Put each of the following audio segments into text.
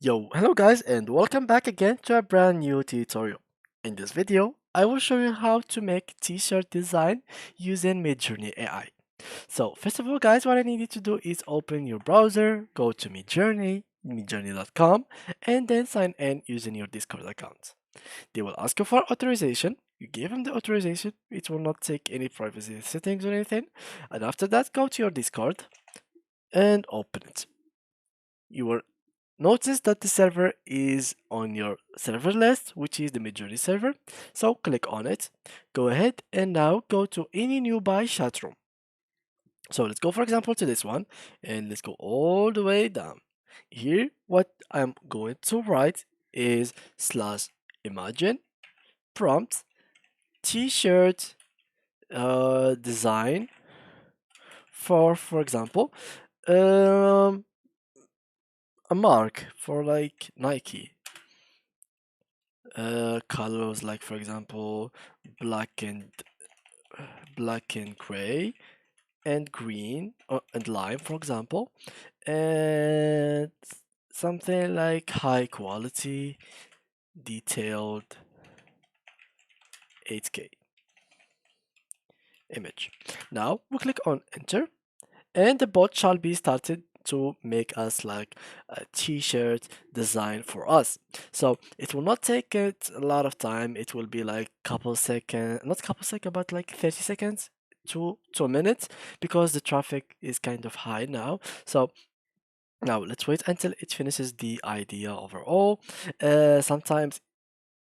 Yo, hello guys and welcome back again to a brand new tutorial. In this video, I will show you how to make t-shirt design using Midjourney AI. So first of all guys, what I need you to do is open your browser, go to Midjourney, midjourney.com, and then sign in using your Discord account. They will ask you for authorization. You give them the authorization. It will not take any privacy settings or anything. And after that, go to your Discord and open it. You will notice that the server is on your server list, which is the Midjourney server. So click on it. Go ahead and now go to any nearby chat room. So let's go, for example, to this one and let's go all the way down. Here, what I'm going to write is slash imagine prompt t-shirt design for example, um, a mark for like Nike. Colors like for example black and black and gray and green and lime for example, and something like high quality detailed 8K image. Now we click on enter and the bot shall be started to make us like a t-shirt design for us. So it will not take it a lot of time. It will be like couple seconds, not couple seconds, but like 30 seconds to a minute, because the traffic is kind of high now. So now let's wait until it finishes the idea overall. Sometimes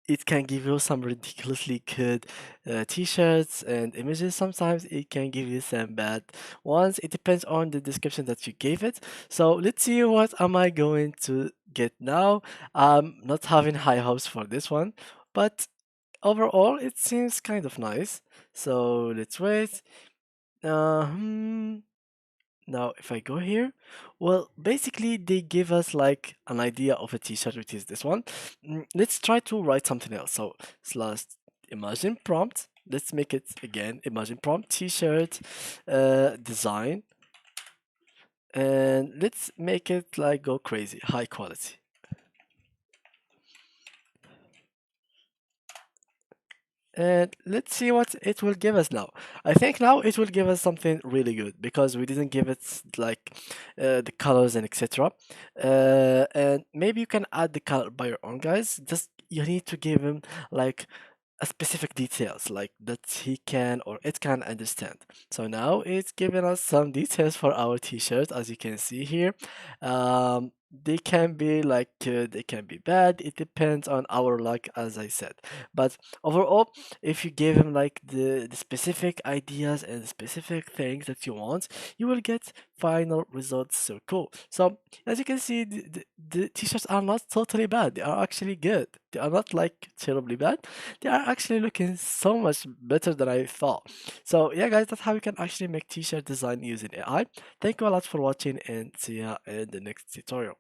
it can give you some ridiculously good t-shirts and images. Sometimes it can give you some bad ones. It depends on the description that you gave it. So let's see what am I going to get now. Not having high hopes for this one, but overall it seems kind of nice. So let's wait. uh, hmm, Now, if I go here, well, basically they give us like an idea of a t-shirt, which is this one. Let's try to write something else. So slash imagine prompt. Let's make it again imagine prompt t-shirt design, and let's make it like go crazy, high quality. And let's see what it will give us now. I think now it will give us something really good because we didn't give it like the colors and etc. And maybe you can add the color by your own, guys. Just you need to give him like a specific details like that he can or it can understand. So now it's giving us some details for our t-shirt, as you can see here. They can be like good, they can be bad. It depends on our luck, as I said. But overall, if you give him like the specific ideas and the specific things that you want, you will get final results so cool. So as you can see, the t-shirts are not totally bad. They are actually good. They are not like terribly bad. They are actually looking so much better than I thought. So yeah guys, that's how you can actually make t-shirt design using AI. Thank you a lot for watching and see ya in the next tutorial.